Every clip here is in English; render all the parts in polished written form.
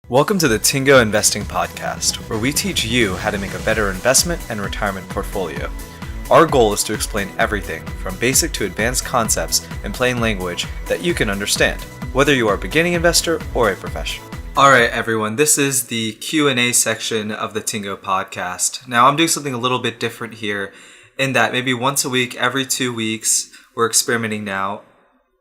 Welcome to the Tingo Investing Podcast, where we teach you how to make a better investment and retirement portfolio. Our goal is to explain everything from basic to advanced concepts in plain language that you can understand, whether you are a beginning investor or a professional. Alright everyone, this is the Q&A section of the Tingo Podcast. Now I'm doing something a little bit different here in that maybe once a week, every 2 weeks, we're experimenting now.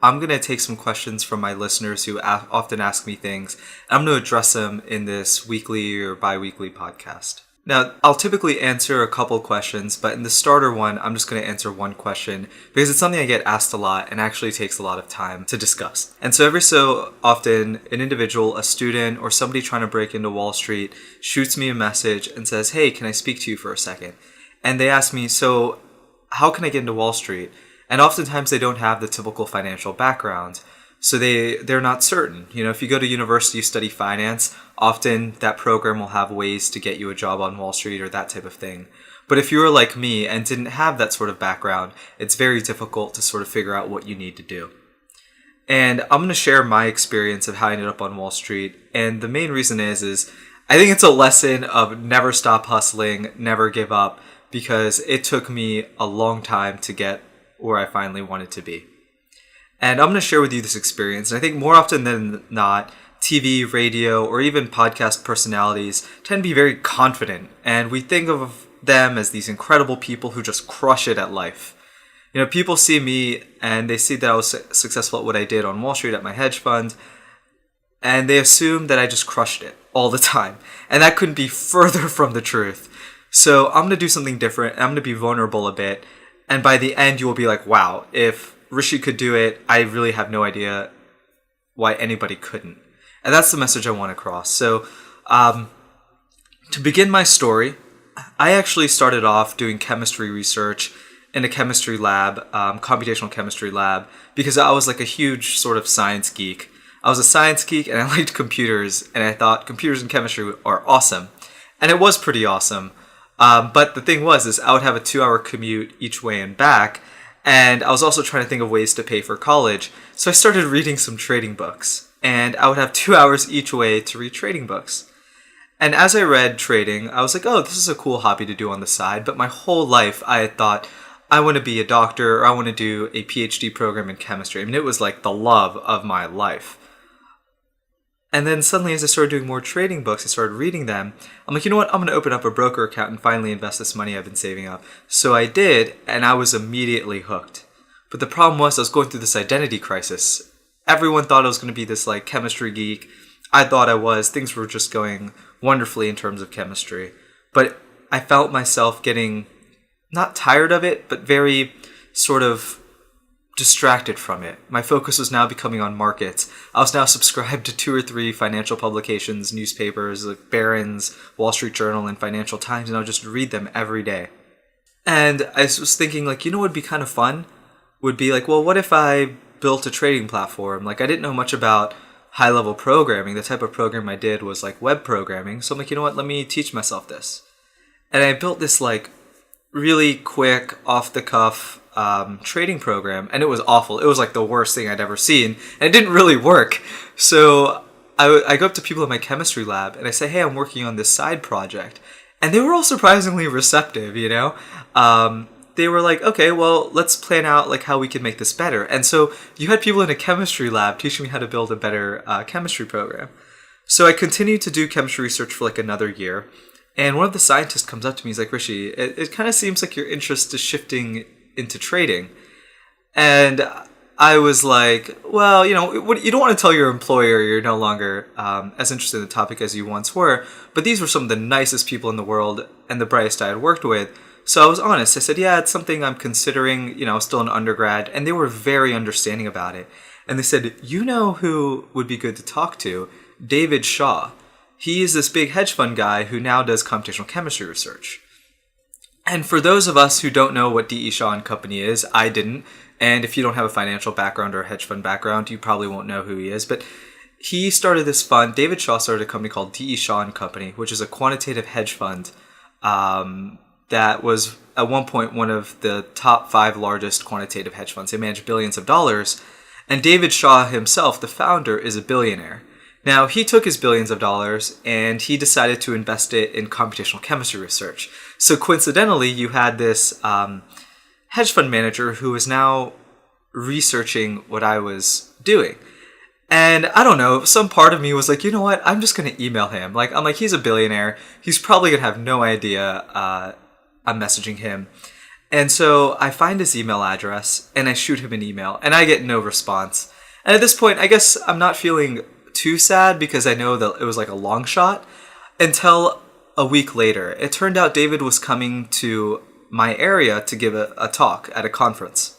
I'm going to take some questions from my listeners who often ask me things, and I'm going to address them in this weekly or bi-weekly podcast. Now, I'll typically answer a couple questions, but in the starter one, I'm just going to answer one question because it's something I get asked a lot and actually takes a lot of time to discuss. And so every so often, an individual, a student, or somebody trying to break into Wall Street shoots me a message and says, "Hey, can I speak to you for a second?" And they ask me, "So how can I get into Wall Street?" And oftentimes they don't have the typical financial background, so they're not certain. You know, if you go to university, you study finance, often that program will have ways to get you a job on Wall Street or that type of thing. But if you were like me and didn't have that sort of background, it's very difficult to sort of figure out what you need to do. And I'm going to share my experience of how I ended up on Wall Street. And the main reason is I think it's a lesson of never stop hustling, never give up, because it took me a long time to get where I finally wanted to be. And I'm going to share with you this experience. And I think more often than not, TV, radio, or even podcast personalities tend to be very confident. And we think of them as these incredible people who just crush it at life. You know, people see me and they see that I was successful at what I did on Wall Street at my hedge fund. And they assume that I just crushed it all the time. And that couldn't be further from the truth. So I'm going to do something different. I'm going to be vulnerable a bit. And by the end, you will be like, wow, if Rishi could do it, I really have no idea why anybody couldn't. And that's the message I want to cross. So to begin my story, I actually started off doing chemistry research in a chemistry lab, computational chemistry lab, because I was like a huge sort of science geek. I was a science geek and I liked computers, and I thought computers and chemistry are awesome. And it was pretty awesome. But the thing was I would have a 2-hour commute each way and back, and I was also trying to think of ways to pay for college. So I started reading some trading books, and I would have 2 hours each way to read trading books. And as I read trading, I was like, oh, this is a cool hobby to do on the side. But my whole life, I had thought, I want to be a doctor, or I want to do a PhD program in chemistry. I mean, it was like the love of my life. And then suddenly, as I started doing more trading books, I started reading them. I'm like, you know what? I'm going to open up a broker account and finally invest this money I've been saving up. So I did, and I was immediately hooked. But the problem was I was going through this identity crisis. Everyone thought I was going to be this like chemistry geek. I thought I was. Things were just going wonderfully in terms of chemistry. But I felt myself getting not tired of it, but very sort of distracted from it. My focus was now becoming on markets. I was now subscribed to 2 or 3 financial publications, newspapers like Barron's, Wall Street Journal, and Financial Times, and I would just read them every day. And I was thinking, like, you know what would be kind of fun? Would be like, well, what if I built a trading platform? Like, I didn't know much about high-level programming. The type of program I did was like web programming. So I'm like, you know what? Let me teach myself this. And I built this like really quick, off-the-cuff trading program, and it was awful. It was like the worst thing I'd ever seen, and it didn't really work. So I go up to people in my chemistry lab and I say, hey, I'm working on this side project, and they were all surprisingly receptive. You know, they were like, okay, well, let's plan out like how we can make this better. And so you had people in a chemistry lab teaching me how to build a better chemistry program. So I continued to do chemistry research for like another year, and one of the scientists comes up to me. He's like, Rishi, it kind of seems like your interest is shifting into trading. And I was like, well, you know, you don't want to tell your employer you're no longer as interested in the topic as you once were, but these were some of the nicest people in the world and the brightest I had worked with. So I was honest. I said, yeah, it's something I'm considering. You know, still an undergrad, and they were very understanding about it. And they said, you know who would be good to talk to? David Shaw. He is this big hedge fund guy who now does computational chemistry research. And for those of us who don't know what D.E. Shaw and Company is, I didn't. And if you don't have a financial background or a hedge fund background, you probably won't know who he is. But he started this fund. David Shaw started a company called D.E. Shaw and Company, which is a quantitative hedge fund that was at one point one of the top 5 largest quantitative hedge funds. They manage billions of dollars. And David Shaw himself, the founder, is a billionaire. Now, he took his billions of dollars and he decided to invest it in computational chemistry research. So coincidentally, you had this hedge fund manager who is now researching what I was doing. And I don't know, some part of me was like, you know what, I'm just going to email him. I'm like, he's a billionaire. He's probably going to have no idea I'm messaging him. And so I find his email address and I shoot him an email and I get no response. And at this point, I guess I'm not feeling too sad because I know that it was like a long shot until a week later. It turned out David was coming to my area to give a talk at a conference.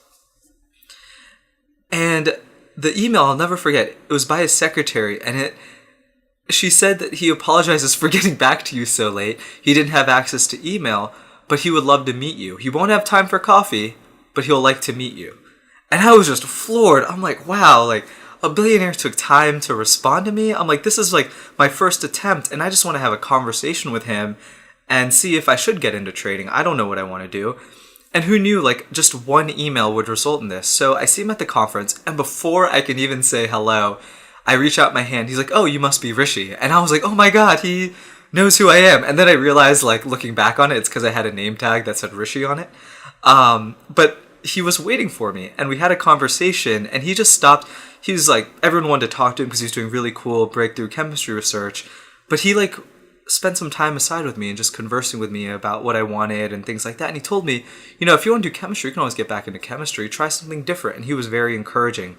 And the email, I'll never forget, it was by his secretary, and she said that he apologizes for getting back to you so late. He didn't have access to email, but he would love to meet you. He won't have time for coffee, but he'll like to meet you. And I was just floored. I'm like, wow, like a billionaire took time to respond to me. I'm like, this is like my first attempt, and I just want to have a conversation with him and see if I should get into trading. I don't know what I want to do. And who knew, like, just one email would result in this. So I see him at the conference, and before I can even say hello, I reach out my hand. He's like, oh, you must be Rishi. And I was like, oh my God, he knows who I am. And then I realized, like, looking back on it, it's because I had a name tag that said Rishi on it. But he was waiting for me, and we had a conversation, and he just stopped. He was like, everyone wanted to talk to him because he was doing really cool breakthrough chemistry research. But he, like, spent some time aside with me and just conversing with me about what I wanted and things like that. And he told me, you know, if you want to do chemistry, you can always get back into chemistry. Try something different. And he was very encouraging.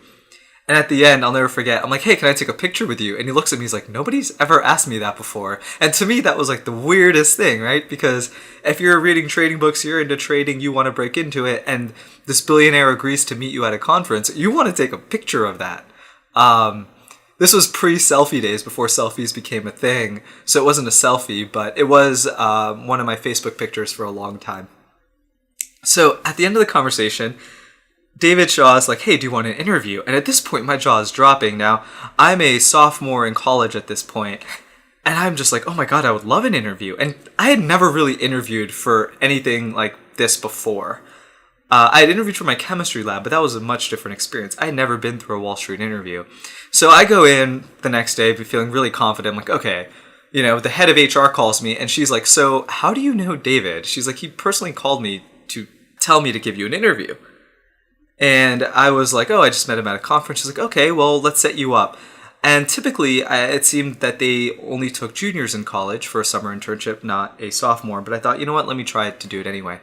And at the end, I'll never forget, I'm like, hey, can I take a picture with you? And he looks at me, he's like, nobody's ever asked me that before. And to me, that was like the weirdest thing, right? Because if you're reading trading books, you're into trading, you want to break into it, and this billionaire agrees to meet you at a conference, you want to take a picture of that. This was pre-selfie days, before selfies became a thing. So it wasn't a selfie, but it was one of my Facebook pictures for a long time. So at the end of the conversation, David Shaw is like, hey, do you want an interview? And at this point, my jaw is dropping. Now, I'm a sophomore in college at this point, and I'm just like, oh my God, I would love an interview. And I had never really interviewed for anything like this before. I had interviewed for my chemistry lab, but that was a much different experience. I had never been through a Wall Street interview. So I go in the next day feeling really confident. I'm like, okay, you know, the head of HR calls me, and she's like, so how do you know David? She's like, he personally called me to tell me to give you an interview. And I was like, oh, I just met him at a conference. She's like, okay, well, let's set you up. And typically, it seemed that they only took juniors in college for a summer internship, not a sophomore. But I thought, you know what, let me try to do it anyway.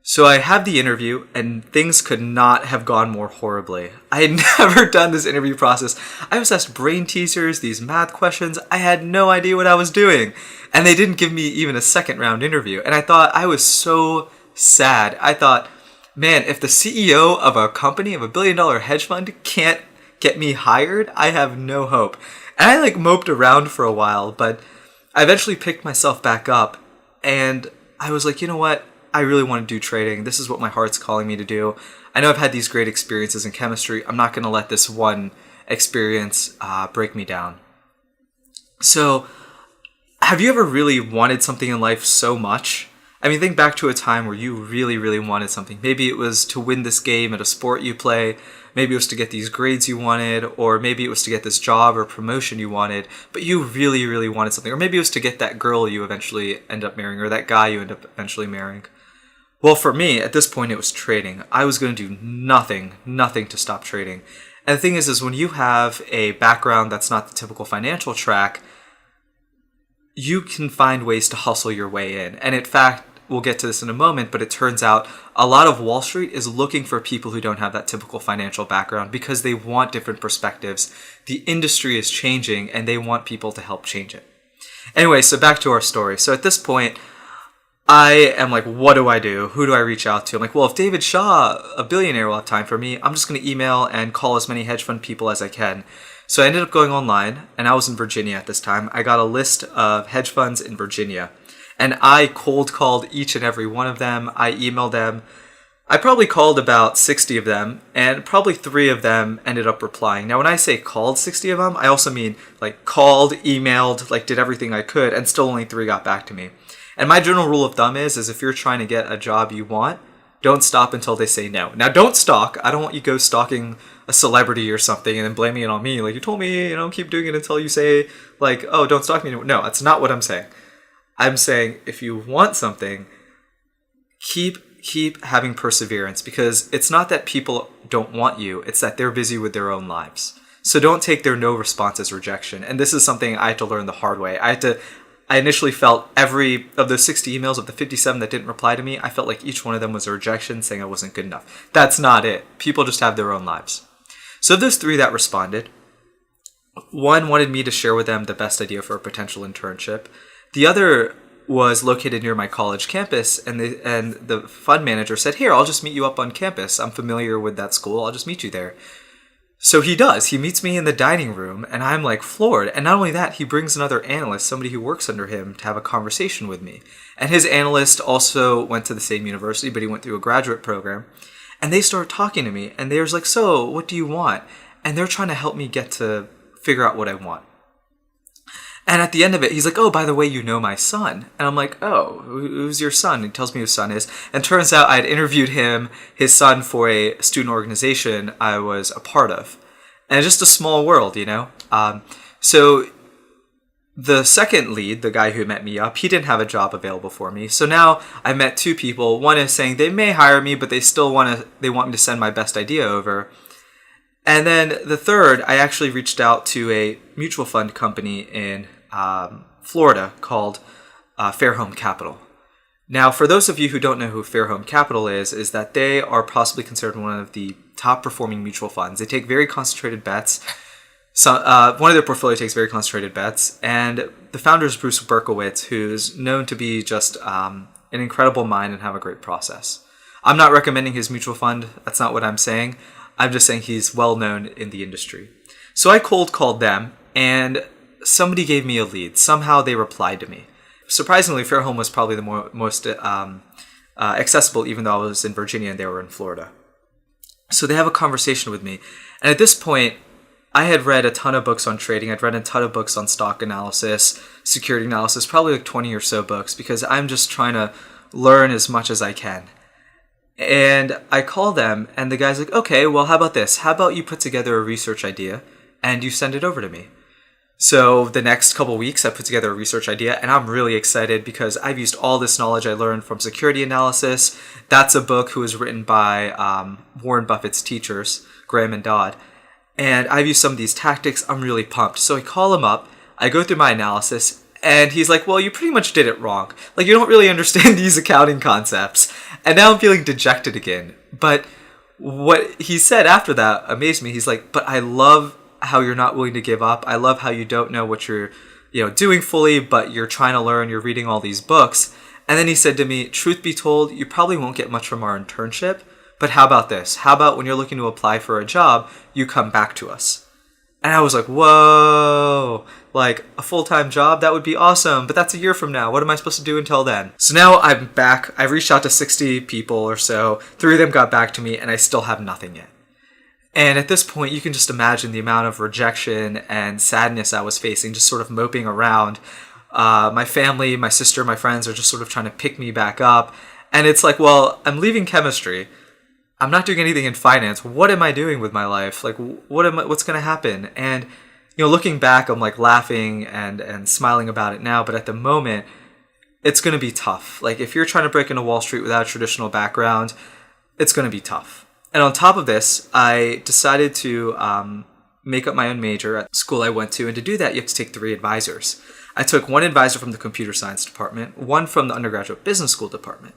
So I had the interview, and things could not have gone more horribly. I had never done this interview process. I was asked brain teasers, these math questions. I had no idea what I was doing. And they didn't give me even a second round interview. And I thought, I was so sad. I thought, man, if the CEO of a company, of $1 billion hedge fund, can't get me hired, I have no hope. And I moped around for a while, but I eventually picked myself back up, and I was like, you know what? I really want to do trading. This is what my heart's calling me to do. I know I've had these great experiences in chemistry. I'm not going to let this one experience break me down. So, have you ever really wanted something in life so much? I mean, think back to a time where you really, really wanted something. Maybe it was to win this game at a sport you play. Maybe it was to get these grades you wanted, or maybe it was to get this job or promotion you wanted, but you really, really wanted something. Or maybe it was to get that girl you eventually end up marrying, or that guy you end up eventually marrying. Well, for me, at this point, it was trading. I was going to do nothing to stop trading. And the thing is when you have a background that's not the typical financial track, you can find ways to hustle your way in. And in fact, we'll get to this in a moment, but it turns out a lot of Wall Street is looking for people who don't have that typical financial background because they want different perspectives. The industry is changing, and they want people to help change it. Anyway, so back to our story. So at this point, I am like, what do I do? Who do I reach out to? I'm like, well, if David Shaw, a billionaire, will have time for me, I'm just going to email and call as many hedge fund people as I can. So I ended up going online, and I was in Virginia at this time. I got a list of hedge funds in Virginia, and I cold called each and every one of them. I emailed them. I probably called about 60 of them, and probably 3 of them ended up replying. Now, when I say called 60 of them, I also mean called, emailed, did everything I could, and still only 3 got back to me. And my general rule of thumb is if you're trying to get a job you want, don't stop until they say no. Now, don't stalk. I don't want you go stalking a celebrity or something and then blaming it on me. Like, you told me, keep doing it until you say, like, oh, don't stalk me anymore. No, that's not what I'm saying. I'm saying if you want something, keep having perseverance, because it's not that people don't want you, it's that they're busy with their own lives. So don't take their no response as rejection. And this is something I had to learn the hard way. I initially felt every of those 60 emails, of the 57 that didn't reply to me, I felt like each one of them was a rejection saying I wasn't good enough. That's not it. People just have their own lives. So of those 3 that responded, one wanted me to share with them the best idea for a potential internship. The other was located near my college campus, and the fund manager said, here, I'll just meet you up on campus. I'm familiar with that school. I'll just meet you there. So he does. He meets me in the dining room, and I'm like floored. And not only that, he brings another analyst, somebody who works under him, to have a conversation with me. And his analyst also went to the same university, but he went through a graduate program. And they started talking to me, and they was like, so what do you want? And they're trying to help me get to figure out what I want. And at the end of it, he's like, oh, by the way, you know my son. And I'm like, oh, who's your son? And he tells me who his son is. And turns out I had interviewed his son, for a student organization I was a part of. And it's just a small world, So the second lead, the guy who met me up, he didn't have a job available for me. So now I met 2 people. One is saying they may hire me, but they want me to send my best idea over. And then the third, I actually reached out to a mutual fund company in Florida called Fair Home Capital. Now, for those of you who don't know who Fair Home Capital is that they are possibly considered one of the top performing mutual funds. They take very concentrated bets. So one of their portfolio takes very concentrated bets, and the founder is Bruce Berkowitz, who's known to be just an incredible mind and have a great process. I'm not recommending his mutual fund. That's not what I'm saying. I'm just saying he's well known in the industry. So I cold called them, and somebody gave me a lead. Somehow they replied to me. Surprisingly, Fairhome was probably the most accessible, even though I was in Virginia and they were in Florida. So they have a conversation with me. And at this point, I had read a ton of books on trading. I'd read a ton of books on stock analysis, security analysis, probably like 20 or so books, because I'm just trying to learn as much as I can. And I call them, and the guy's like, okay, well, how about this? How about you put together a research idea and you send it over to me? So the next couple weeks, I put together a research idea, and I'm really excited because I've used all this knowledge I learned from security analysis. That's a book who was written by Warren Buffett's teachers, Graham and Dodd. And I've used some of these tactics. I'm really pumped. So I call him up, I go through my analysis, and he's like, well, you pretty much did it wrong. Like, you don't really understand these accounting concepts. And now I'm feeling dejected again. But what he said after that amazed me. He's like, but I love how you're not willing to give up. I love how you don't know what you're doing fully, but you're trying to learn. You're reading all these books. And then he said to me, truth be told, you probably won't get much from our internship. But how about this? How about when you're looking to apply for a job, you come back to us? And I was like, whoa, like a full-time job? That would be awesome. But that's a year from now. What am I supposed to do until then? So now I'm back. I've reached out to 60 people or so. 3 of them got back to me, and I still have nothing yet. And at this point, you can just imagine the amount of rejection and sadness I was facing, just sort of moping around. My family, my sister, my friends are just sort of trying to pick me back up. And it's like, well, I'm leaving chemistry. I'm not doing anything in finance. What am I doing with my life? Like, what's going to happen? And, looking back, I'm like laughing and smiling about it now. But at the moment, it's going to be tough. Like, if you're trying to break into Wall Street without a traditional background, it's going to be tough. And on top of this, I decided to make up my own major at the school I went to. And to do that, you have to take 3 advisors. I took 1 advisor from the computer science department, 1 from the undergraduate business school department,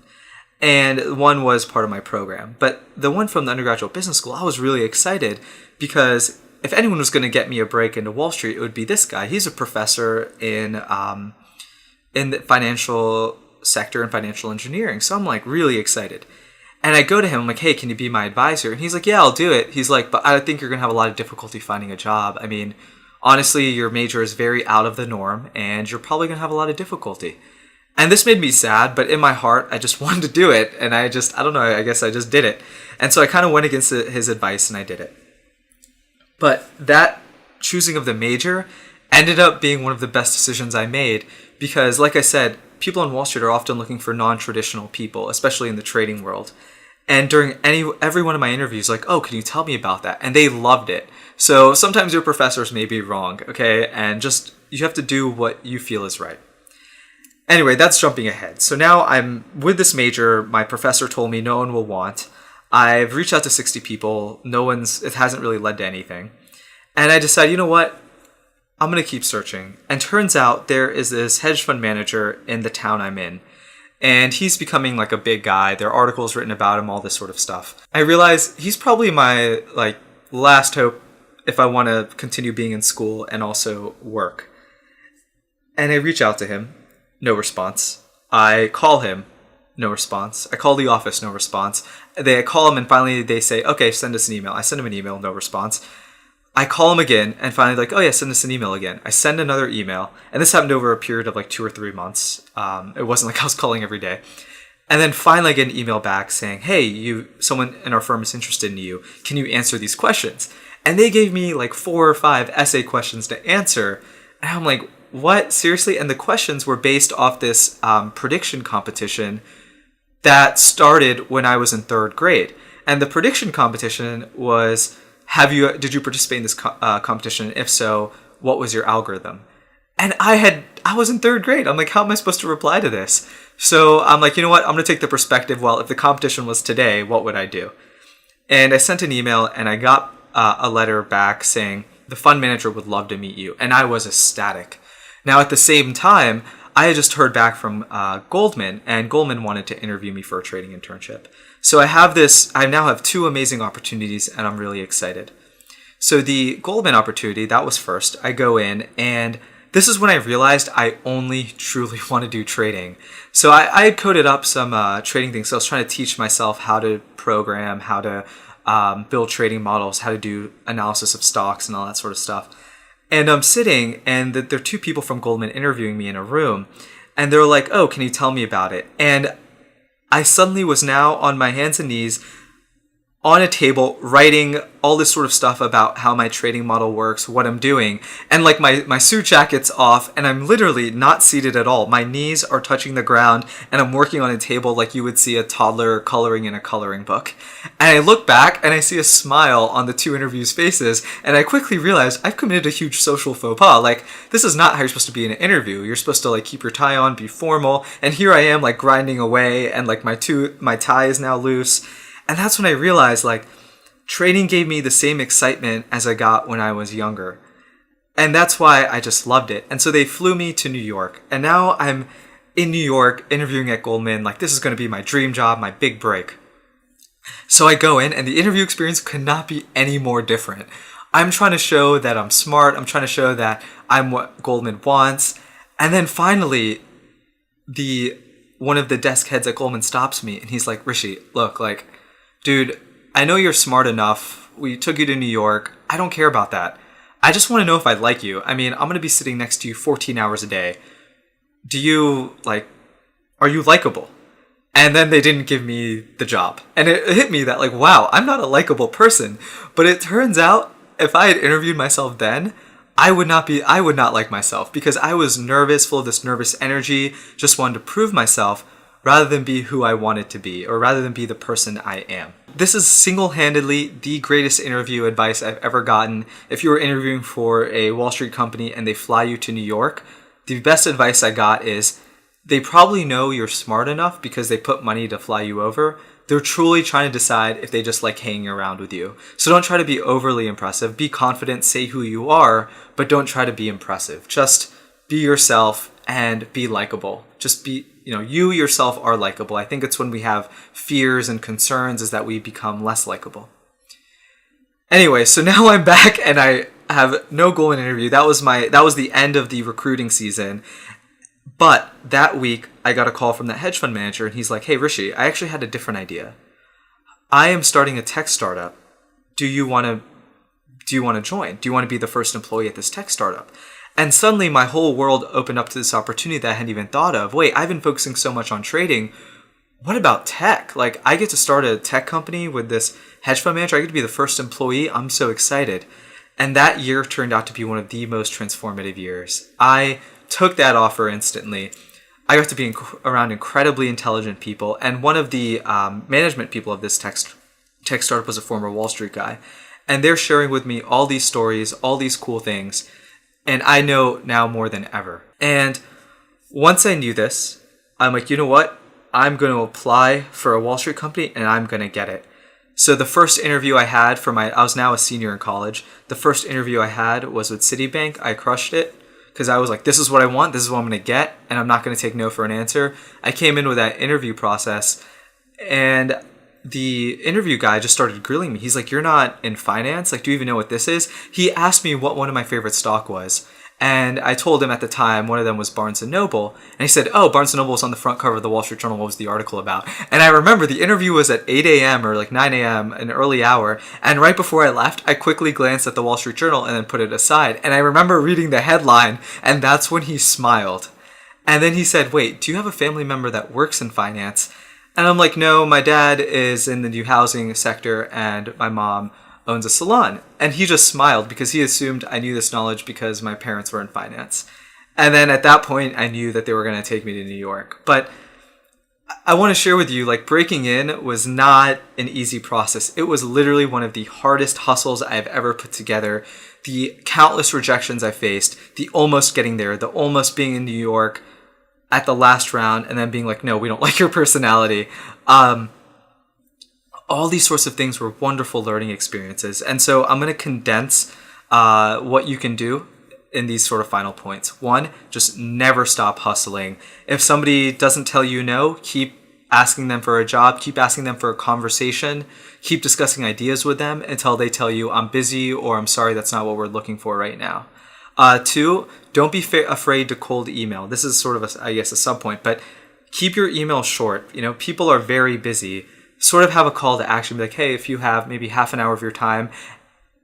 and 1 was part of my program. But the one from the undergraduate business school, I was really excited because if anyone was going to get me a break into Wall Street, it would be this guy. He's a professor in the financial sector and financial engineering. So I'm like really excited. And I go to him, I'm like, hey, can you be my advisor? And he's like, yeah, I'll do it. He's like, but I think you're going to have a lot of difficulty finding a job. I mean, honestly, your major is very out of the norm and you're probably going to have a lot of difficulty. And this made me sad, but in my heart, I just wanted to do it. And I don't know, I guess I just did it. And so I kind of went against his advice and I did it. But that choosing of the major ended up being one of the best decisions I made because, like I said, people on Wall Street are often looking for non-traditional people, especially in the trading world. And during every one of my interviews, like, oh, can you tell me about that? And they loved it. So sometimes your professors may be wrong, okay? And just, you have to do what you feel is right. Anyway, that's jumping ahead. So now I'm with this major. My professor told me no one will want. I've reached out to 60 people. It hasn't really led to anything. And I decided, you know what? I'm going to keep searching. And turns out there is this hedge fund manager in the town I'm in. And he's becoming like a big guy. There are articles written about him, all this sort of stuff. I realize he's probably my last hope if I want to continue being in school and also work. And I reach out to him, no response. I call him, no response. I call the office, no response. I call him and finally they say, okay, send us an email. I send him an email, no response. I call him again and finally like, oh yeah, send us an email again. I send another email, and this happened over a period of 2 or 3 months. It wasn't like I was calling every day. And then finally I get an email back saying, hey, someone in our firm is interested in you. Can you answer these questions? And they gave me 4 or 5 essay questions to answer. And I'm like, what? Seriously? And the questions were based off this prediction competition that started when I was in 3rd grade. And the prediction competition was, did you participate in this competition? If so, what was your algorithm? And I was in 3rd grade. I'm like, how am I supposed to reply to this? So I'm like, you know what? I'm going to take the perspective, well, if the competition was today, what would I do? And I sent an email and I got a letter back saying the fund manager would love to meet you. And I was ecstatic. Now, at the same time, I had just heard back from Goldman, and Goldman wanted to interview me for a trading internship. So I now have 2 amazing opportunities, and I'm really excited. So the Goldman opportunity, that was first. I go in, and this is when I realized I only truly want to do trading. So I had coded up some trading things. So I was trying to teach myself how to program, how to build trading models, how to do analysis of stocks and all that sort of stuff. And I'm sitting, and there are 2 people from Goldman interviewing me in a room, and they're like, oh, can you tell me about it? And I suddenly was now on my hands and knees on a table writing all this sort of stuff about how my trading model works, what I'm doing. And my suit jacket's off and I'm literally not seated at all. My knees are touching the ground and I'm working on a table like you would see a toddler coloring in a coloring book. And I look back and I see a smile on the 2 interviews' faces, and I quickly realized I've committed a huge social faux pas. This is not how you're supposed to be in an interview. You're supposed to keep your tie on, be formal. And here I am grinding away, and my tie is now loose. And that's when I realized, trading gave me the same excitement as I got when I was younger. And that's why I just loved it. And so they flew me to New York. And now I'm in New York interviewing at Goldman. This is going to be my dream job, my big break. So I go in, and the interview experience could not be any more different. I'm trying to show that I'm smart. I'm trying to show that I'm what Goldman wants. And then finally, one of the desk heads at Goldman stops me, and he's like, Rishi, look, dude, I know you're smart enough. We took you to New York. I don't care about that. I just want to know if I'd like you. I mean, I'm going to be sitting next to you 14 hours a day. Are you likable? And then they didn't give me the job. And it hit me that wow, I'm not a likable person. But it turns out if I had interviewed myself then, I would not like myself, because I was nervous, full of this nervous energy, just wanted to prove myself, rather than be who I wanted to be, or rather than be the person I am. This is single-handedly the greatest interview advice I've ever gotten. If you were interviewing for a Wall Street company and they fly you to New York, the best advice I got is they probably know you're smart enough because they put money to fly you over. They're truly trying to decide if they just like hanging around with you. So don't try to be overly impressive. Be confident, say who you are, but don't try to be impressive. Just be yourself and be likable. Just be, you yourself are likable. I think it's when we have fears and concerns is that we become less likable. Anyway, so now I'm back and I have no goal in interview. That was the end of the recruiting season. But that week, I got a call from that hedge fund manager, and he's like, hey, Rishi, I actually had a different idea. I am starting a tech startup. Do you want to join? Do you want to be the first employee at this tech startup? And suddenly, my whole world opened up to this opportunity that I hadn't even thought of. Wait, I've been focusing so much on trading. What about tech? I get to start a tech company with this hedge fund manager. I get to be the first employee. I'm so excited. And that year turned out to be one of the most transformative years. I took that offer instantly. I got to be around incredibly intelligent people. And one of the management people of this tech startup was a former Wall Street guy. And they're sharing with me all these stories, all these cool things. And I know now more than ever. And once I knew this, I'm like, you know what? I'm going to apply for a Wall Street company and I'm going to get it. So the first interview I had I was now a senior in college. The first interview I had was with Citibank. I crushed it because I was like, this is what I want. This is what I'm going to get. And I'm not going to take no for an answer. I came in with that interview process and the interview guy just started grilling me. He's like, you're not in finance? Like, do you even know what this is? He asked me what one of my favorite stock was. And I told him at the time, one of them was Barnes & Noble. And he said, oh, Barnes & Noble was on the front cover of the Wall Street Journal. What was the article about? And I remember the interview was at 8 a.m. or like 9 a.m., an early hour. And right before I left, I quickly glanced at the Wall Street Journal and then put it aside. And I remember reading the headline, and that's when he smiled. And then he said, wait, do you have a family member that works in finance? And I'm like, no, my dad is in the new housing sector and my mom owns a salon. And he just smiled because he assumed I knew this knowledge because my parents were in finance. And then at that point, I knew that they were going to take me to New York. But I want to share with you, like, breaking in was not an easy process. It was literally one of the hardest hustles I've ever put together. The countless rejections I faced, the almost getting there, the almost being in New York at the last round and then being like, no, we don't like your personality. All these sorts of things were wonderful learning experiences. And so I'm going to condense what you can do in these sort of final points. One, just never stop hustling. If somebody doesn't tell you no, keep asking them for a job, keep asking them for a conversation, keep discussing ideas with them until they tell you, I'm busy, or I'm sorry, that's not what we're looking for right now. Two, don't be afraid to cold email. This is sort of, a sub point, but keep your email short. People are very busy. Sort of have a call to action. Be like, hey, if you have maybe half an hour of your time,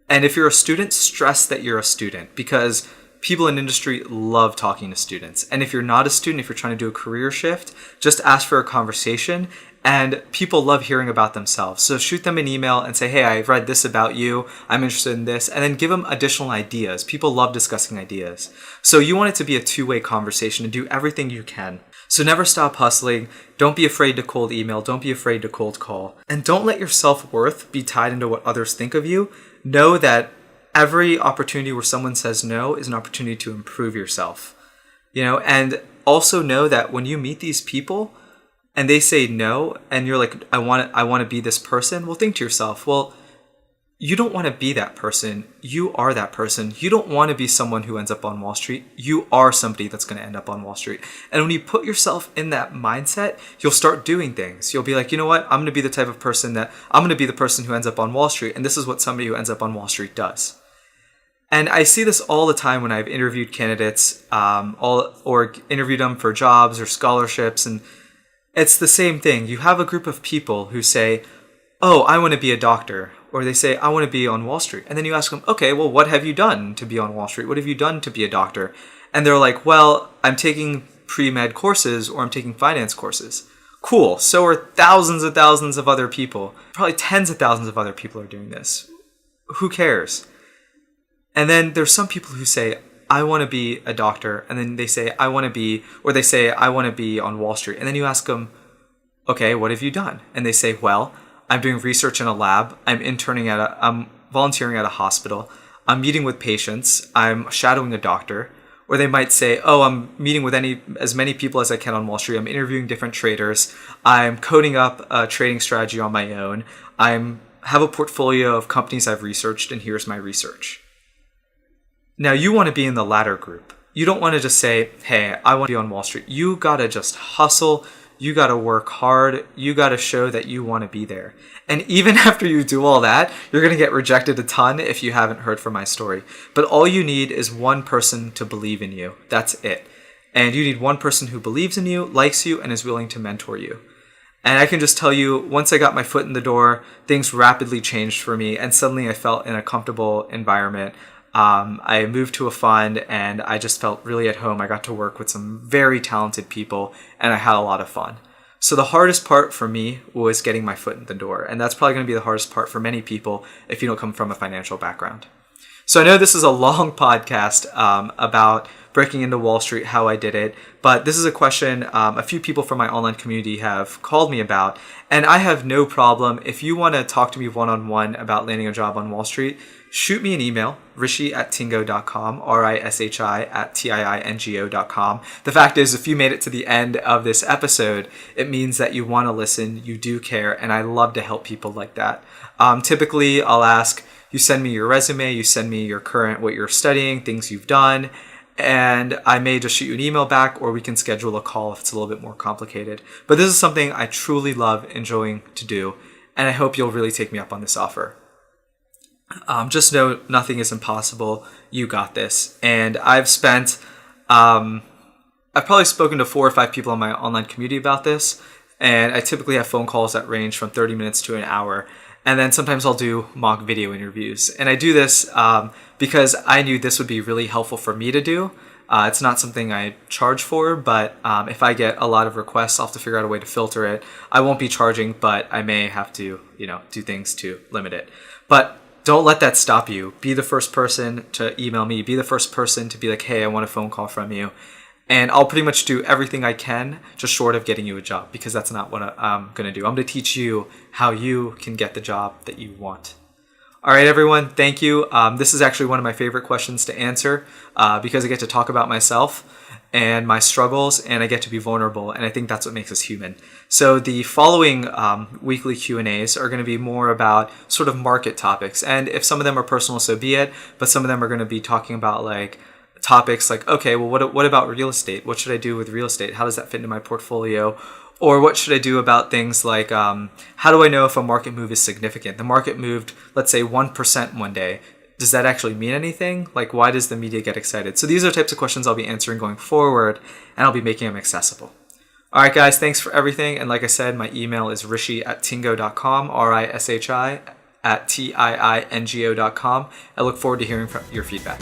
and if you're a student, stress that you're a student because people in industry love talking to students. And if you're not a student, if you're trying to do a career shift, just ask for a conversation. And people love hearing about themselves. So shoot them an email and say, hey, I've read this about you. I'm interested in this. And then give them additional ideas. People love discussing ideas. So you want it to be a two-way conversation and do everything you can. So never stop hustling. Don't be afraid to cold email. Don't be afraid to cold call. And don't let your self-worth be tied into what others think of you. Know that every opportunity where someone says no is an opportunity to improve yourself. And also know that when you meet these people, and they say no, and you're like, I want to be this person. Well, think to yourself, well, you don't want to be that person. You are that person. You don't want to be someone who ends up on Wall Street. You are somebody that's going to end up on Wall Street. And when you put yourself in that mindset, you'll start doing things. You'll be like, you know what? I'm going to be the type of person I'm going to be the person who ends up on Wall Street. And this is what somebody who ends up on Wall Street does. And I see this all the time when I've interviewed candidates or interviewed them for jobs or scholarships. And it's the same thing. You have a group of people who say, oh, I want to be a doctor. Or they say, I want to be on Wall Street. And then you ask them, okay, well, what have you done to be on Wall Street? What have you done to be a doctor? And they're like, well, I'm taking pre-med courses or I'm taking finance courses. Cool. So are thousands and thousands of other people. Probably tens of thousands of other people are doing this. Who cares? And then there's some people who say, I want to be a doctor. And then they say, I want to be on Wall Street. And then you ask them, okay, what have you done? And they say, well, I'm doing research in a lab. I'm volunteering at a hospital. I'm meeting with patients. I'm shadowing a doctor. Or they might say, oh, I'm meeting with as many people as I can on Wall Street. I'm interviewing different traders. I'm coding up a trading strategy on my own. I have a portfolio of companies I've researched, and here's my research. Now, you want to be in the latter group. You don't want to just say, hey, I want to be on Wall Street. You got to just hustle. You got to work hard. You got to show that you want to be there. And even after you do all that, you're going to get rejected a ton if you haven't heard from my story. But all you need is one person to believe in you. That's it. And you need one person who believes in you, likes you, and is willing to mentor you. And I can just tell you, once I got my foot in the door, things rapidly changed for me. And suddenly I felt in a comfortable environment. I moved to a fund and I just felt really at home. I got to work with some very talented people and I had a lot of fun. So the hardest part for me was getting my foot in the door. And that's probably going to be the hardest part for many people if you don't come from a financial background. So I know this is a long podcast about breaking into Wall Street, how I did it. But this is a question a few people from my online community have called me about. And I have no problem. If you want to talk to me one-on-one about landing a job on Wall Street, shoot me an email, rishi@tingo.com, rishi@tiingo.com. The fact is, if you made it to the end of this episode, it means that you want to listen, you do care, and I love to help people like that. Typically, I'll ask, you send me your resume, you send me your current, what you're studying, things you've done, and I may just shoot you an email back, or we can schedule a call if it's a little bit more complicated. But this is something I truly love enjoying to do, and I hope you'll really take me up on this offer. Just know nothing is impossible. You got this. And I've probably spoken to 4 or 5 people in my online community about this, and I typically have phone calls that range from 30 minutes to an hour. And then sometimes I'll do mock video interviews. And I do this because I knew this would be really helpful for me to do. It's not something I charge for, but if I get a lot of requests, I'll have to figure out a way to filter it. I won't be charging, but I may have to, do things to limit it. But don't let that stop you. Be the first person to email me. Be the first person to be like, hey, I want a phone call from you. And I'll pretty much do everything I can just short of getting you a job, because that's not what I'm going to do. I'm going to teach you how you can get the job that you want. All right, everyone. Thank you. This is actually one of my favorite questions to answer because I get to talk about myself and my struggles, and I get to be vulnerable, and I think that's what makes us human. So the following weekly Q&As are going to be more about sort of market topics, and if some of them are personal, so be it, but some of them are going to be talking about like topics like, okay, well, what about real estate? What should I do with real estate? How does that fit into my portfolio? Or what should I do about things like, how do I know if a market move is significant? The market moved, let's say 1% one day. Does that actually mean anything? Like, why does the media get excited? So these are types of questions I'll be answering going forward, and I'll be making them accessible. All right, guys, thanks for everything. And like I said, my email is rishi@tingo.com, rishi@tiingo.com. I look forward to hearing from your feedback.